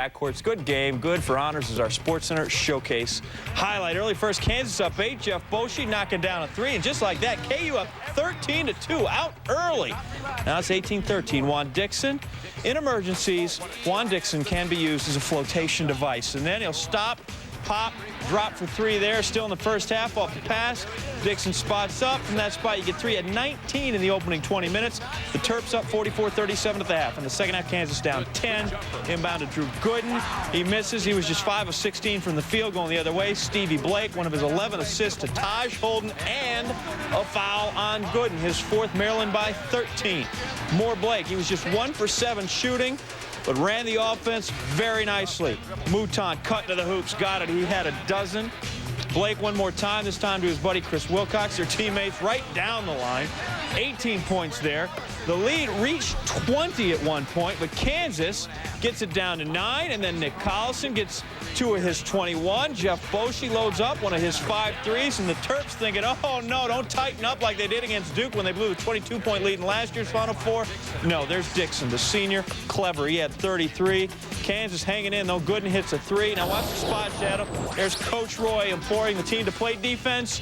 Backcourt's good game, good for honors as our Sports Center showcase highlight. Early first, Kansas up 8. Jeff Boschee knocking down a 3, and just like that, KU up 13-2, out early. Now it's 18-13. Juan Dixon. In emergencies, Juan Dixon can be used as a flotation device, and then he'll stop, pop, drop for 3 there. Still in the first half off the pass. Dixon spots up. From that spot, you get 3 at 19 in the opening 20 minutes. The Terps up 44-37 at the half. In the second half, Kansas down 10. Inbound to Drew Gooden. He misses. He was just 5 of 16 from the field going the other way. Stevie Blake, one of his 11 assists to Taj Holden, and a foul on Gooden. His 4th, Maryland by 13. More Blake. He was just 1 for 7 shooting, but ran the offense very nicely. Mouton cut to the hoops, got it. He had a dozen. Blake one more time, this time to his buddy Chris Wilcox, their teammates right down the line. 18 points there. The lead reached 20 at one point, but Kansas gets it down to 9, and then Nick Collison gets 2 of his 21. Jeff Boschee loads up 1 of his 5 threes, and the Terps thinking, oh no, don't tighten up like they did against Duke when they blew a 22-point lead in last year's Final Four. No, there's Dixon, the senior, clever. He had 33. Kansas hanging in, though. Gooden hits a 3. Now watch the spot shadow. There's Coach Roy imploring the team to play defense.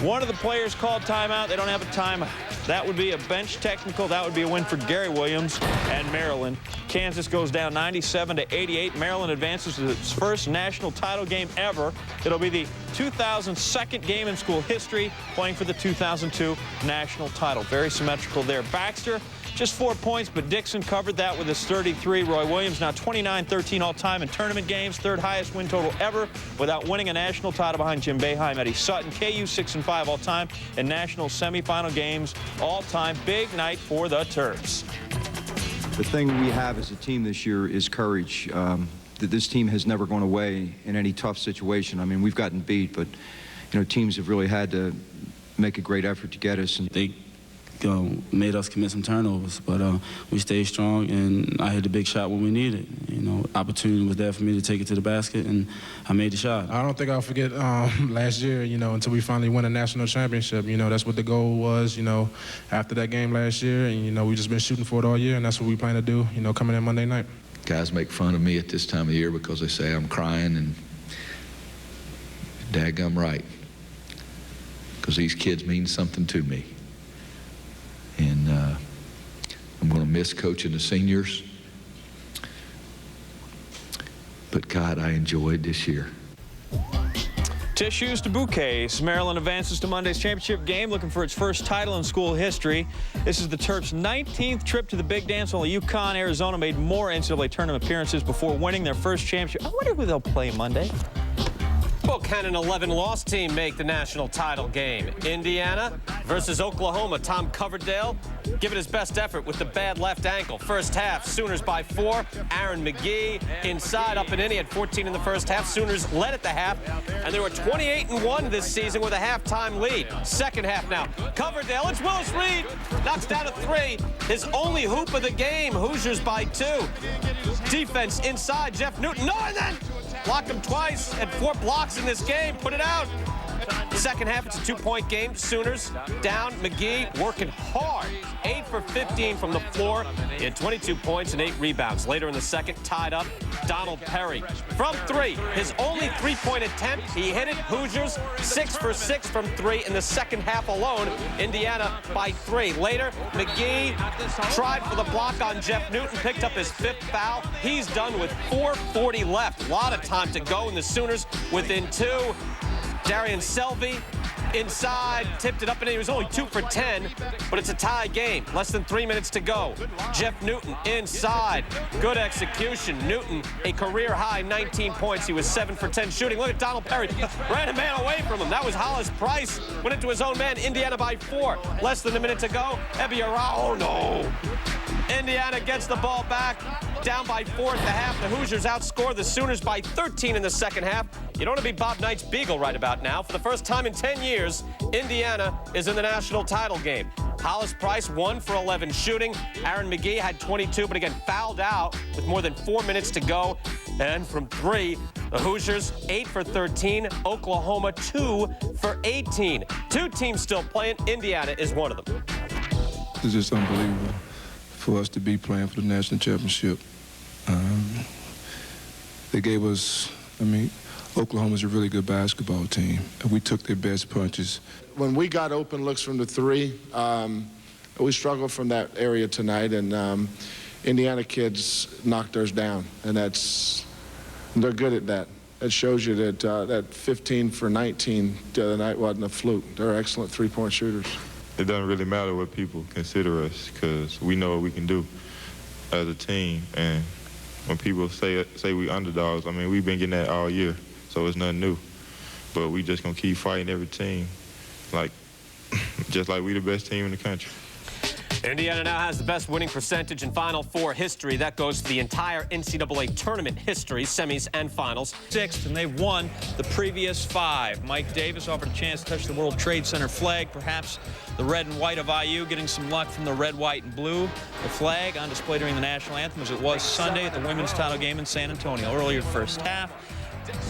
One of the players called timeout. They don't have a timeout. That would be a bench technical. That would be a win for Gary Williams and Maryland. Kansas goes down 97-88. Maryland advances to its first national title game ever. It'll be the 2002nd game in school history, playing for the 2002 national title. Very symmetrical there. Baxter, just 4 points, but Dixon covered that with his 33. Roy Williams now 29-13 all-time in tournament games, 3rd highest win total ever without winning a national title behind Jim Boeheim, Eddie Sutton. KU 6-5 all-time in national semifinal games all-time. Big night for the Terps. The thing we have as a team this year is courage. That this team has never gone away in any tough situation. I mean, we've gotten beat, but you know, teams have really had to make a great effort to get us. And they made us commit some turnovers, but we stayed strong, and I hit a big shot when we needed it. You know, opportunity was there for me to take it to the basket, and I made the shot. I don't think I'll forget last year, you know, until we finally won a national championship. You know, that's what the goal was, you know, after that game last year, and, you know, we've just been shooting for it all year, and that's what we plan to do, you know, coming in Monday night. Guys make fun of me at this time of year because they say I'm crying, and daggum right, because these kids mean something to me. And I'm going to miss coaching the seniors. But, God, I enjoyed this year. Tissues to bouquets. Maryland advances to Monday's championship game, looking for its first title in school history. This is the Terps' 19th trip to the big dance. Only UConn, Arizona made more NCAA tournament appearances before winning their first championship. I wonder who they'll play Monday. Well, can an 11-loss team make the national title game? Indiana versus Oklahoma. Tom Coverdale giving his best effort with the bad left ankle. First half, Sooners by 4. Aaron McGee inside up and in. He had 14 in the first half. Sooners led at the half, and they were 28-1 this season with a halftime lead. Second half now. Coverdale, it's Willis Reed. Knocks down a 3. His only hoop of the game. Hoosiers by 2. Defense inside. Jeff Newton. No, and then blocked him twice. Had 4 blocks in this game. Put it out. Second half, it's a 2-point game. Sooners down. McGee working hard. 8 for 15 from the floor. He had 22 points and 8 rebounds. Later in the second, tied up, Donald Perry. From 3, his only 3-point attempt. He hit it. Hoosiers 6 for 6 from 3 in the second half alone. Indiana by 3. Later, McGee tried for the block on Jeff Newton. Picked up his 5th foul. He's done with 4:40 left. A lot of time to go, and the Sooners within 2. Darian Selvey inside, tipped it up, and he was only 2 for 10, but it's a tie game. Less than 3 minutes to go. Jeff Newton inside. Good execution. Newton, a career-high 19 points. He was 7 for 10 shooting. Look at Donald Perry. Ran a man away from him. That was Hollis Price. Went into his own man. Indiana by 4. Less than a minute to go. Ebiara, oh no. Indiana gets the ball back. Down by 4 at the half. The Hoosiers outscore the Sooners by 13 in the second half. You don't want to be Bob Knight's Beagle right about now. For the first time in 10 years, Indiana is in the national title game. Hollis Price 1 for 11 shooting. Aaron McGee had 22, but again fouled out with more than 4 minutes to go. And from 3, the Hoosiers 8 for 13. Oklahoma 2 for 18. 2 teams still playing. Indiana is one of them. It's just unbelievable for us to be playing for the national championship. they gave us, I mean, Oklahoma's a really good basketball team. We took their best punches. When we got open looks from the three, we struggled from that area tonight, and Indiana kids knocked theirs down, and they're good at that. It shows you that that 15 for 19 the other night wasn't a fluke. They're excellent three-point shooters. It doesn't really matter what people consider us, because we know what we can do as a team. And when people say we underdogs, I mean, we've been getting that all year, so it's nothing new. But we just gonna keep fighting every team, just like we the best team in the country. Indiana now has the best winning percentage in Final Four history. That goes to the entire NCAA tournament history, semis and finals. Sixth, and they've won the previous 5. Mike Davis offered a chance to touch the World Trade Center flag. Perhaps the red and white of IU getting some luck from the red, white, and blue. The flag on display during the national anthem, as it was Sunday at the women's title game in San Antonio. Earlier first half,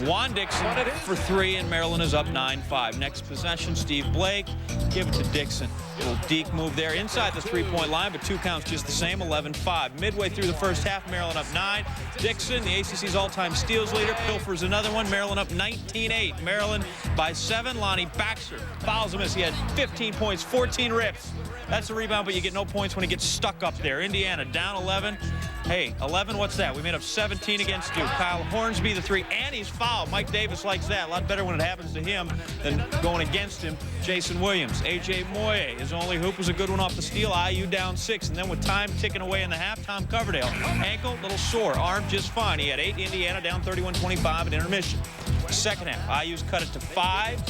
Juan Dixon for 3, and Maryland is up 9-5. Next possession, Steve Blake, give it to Dixon. Little deke move there inside the three-point line, but 2 counts just the same, 11-5. Midway through the first half, Maryland up 9. Dixon, the ACC's all-time steals leader, pilfers another one. Maryland up 19-8. Maryland by 7. Lonnie Baxter fouls him as he had 15 points, 14 rips. That's a rebound, but you get no points when he gets stuck up there. Indiana down 11. Hey, 11, what's that? We made up 17 against Duke. Kyle Hornsby, the 3, and he's fouled. Mike Davis likes that. A lot better when it happens to him than going against him. Jason Williams. A.J. Moye, his only hoop was a good one off the steal. IU down 6. And then with time ticking away in the half, Tom Coverdale. Ankle, little sore. Arm just fine. He had 8. Indiana down 31-25 at intermission. Second half, IU's cut it to 5.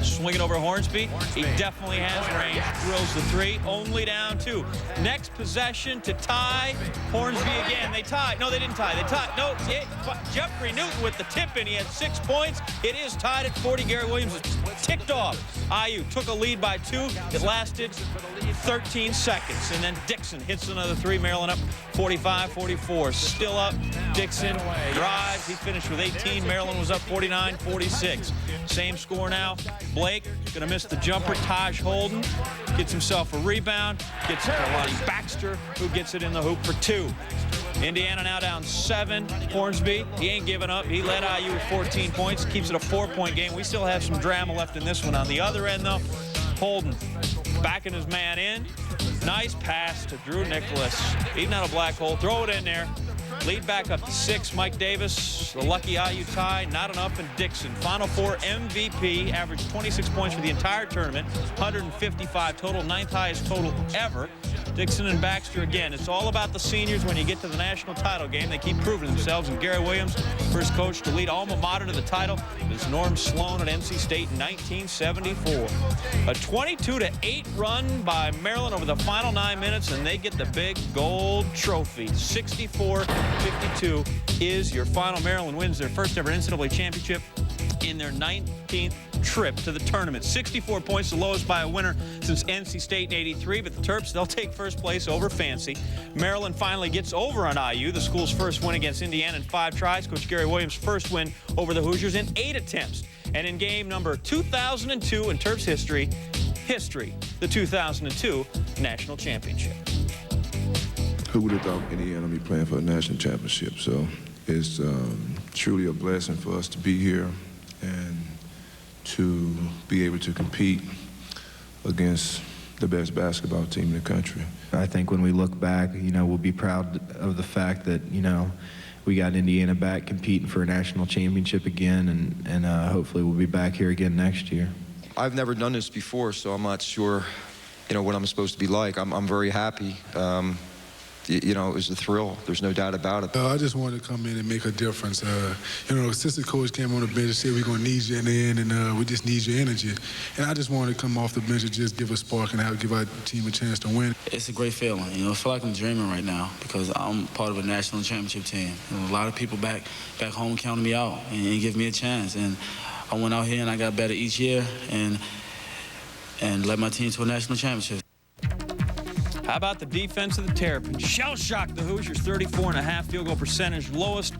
Swinging over Hornsby. He definitely has range. Drills the 3. Only down 2. Next possession to tie. Hornsby again. They tied. No, they didn't tie. They tied. No, Jeffrey Newton with the tip in. He had 6 points. It is tied at 40. Gary Williams is ticked off. IU took a lead by 2. It lasted 13 seconds. And then Dixon hits another 3. Maryland up 45-44. Still up. Dixon drives. He finished with 18. Maryland was up 49-46. Same score now. Blake gonna miss the jumper. Taj Holden gets himself a rebound. Gets it to Lonnie Baxter, who gets it in the hoop for 2. Indiana now down 7. Hornsby, he ain't giving up. He led IU with 14 points. Keeps it a 4-point game. We still have some drama left in this one. On the other end, though, Holden backing his man in. Nice pass to Drew Nicholas. Eating out a black hole. Throw it in there. Lead back up to 6. Mike Davis, the lucky IU tie, not enough, and Dixon. Final Four MVP, averaged 26 points for the entire tournament, 155 total, 9th highest total ever. Dixon and Baxter again. It's all about the seniors when you get to the national title game. They keep proving themselves, and Gary Williams, first coach to lead alma mater to the title, is Norm Sloan at NC State in 1974. A 22-8 run by Maryland over the final 9 minutes, and they get the big gold trophy. 64-52 is your final. Maryland wins their first ever NCAA championship in their 19th trip to the tournament. 64 points, the lowest by a winner since NC State in '83, but the Terps, they'll take first place over Fancy. Maryland finally gets over on IU, the school's first win against Indiana in 5 tries. Coach Gary Williams' first win over the Hoosiers in 8 attempts. And in game number 2002 in Terps history, the 2002 national championship. Who would have thought Indiana would be playing for a national championship? So it's truly a blessing for us to be here and to be able to compete against the best basketball team in the country. I think when we look back, we'll be proud of the fact that, we got Indiana back competing for a national championship again, and hopefully we'll be back here again next year. I've never done this before, so I'm not sure, what I'm supposed to be like. I'm very happy. It was a thrill. There's no doubt about it. I just wanted to come in and make a difference. Assistant coach came on the bench and said, we're going to need you in the end, and we just need your energy. And I just wanted to come off the bench and just give a spark and give our team a chance to win. It's a great feeling. I feel like I'm dreaming right now because I'm part of a national championship team. A lot of people back home counted me out and give me a chance. And I went out here and I got better each year and led my team to a national championship. How about the defense of the Terrapins? Shell-shocked the Hoosiers, 34.5 field goal percentage, lowest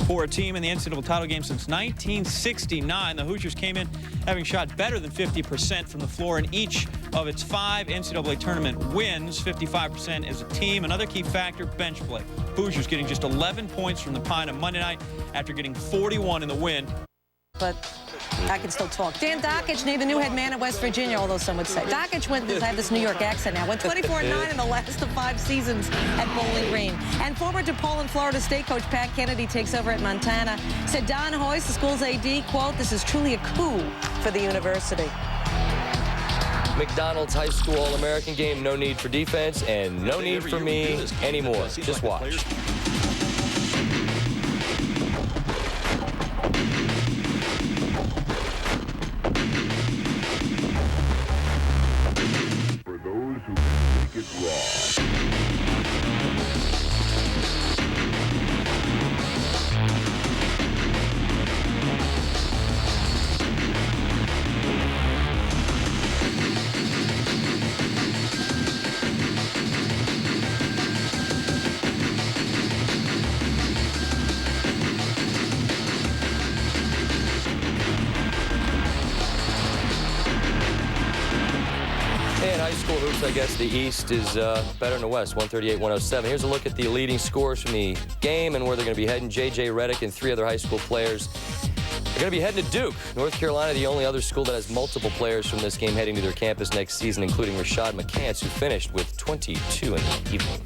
for a team in the NCAA title game since 1969. The Hoosiers came in having shot better than 50% from the floor in each of its 5 NCAA tournament wins, 55% as a team. Another key factor, bench play. Hoosiers getting just 11 points from the Pine on Monday night after getting 41 in the win. But I can still talk. Dan Dockich named the new head man at West Virginia, although some would say. Dockich I have this New York accent now, went 24-9 in the last of 5 seasons at Bowling Green. And former DePaul and Florida State coach Pat Kennedy takes over at Montana. Said Don Hoyce, the school's AD, quote, "This is truly a coup for the university." McDonald's high school All-American game, no need for defense and no need for me anymore. Just watch. For those who think it raw. In high school hoops, I guess the East is better than the West, 138-107. Here's a look at the leading scorers from the game and where they're going to be heading. J.J. Redick and 3 other high school players are going to be heading to Duke. North Carolina, the only other school that has multiple players from this game heading to their campus next season, including Rashad McCants, who finished with 22 in the evening.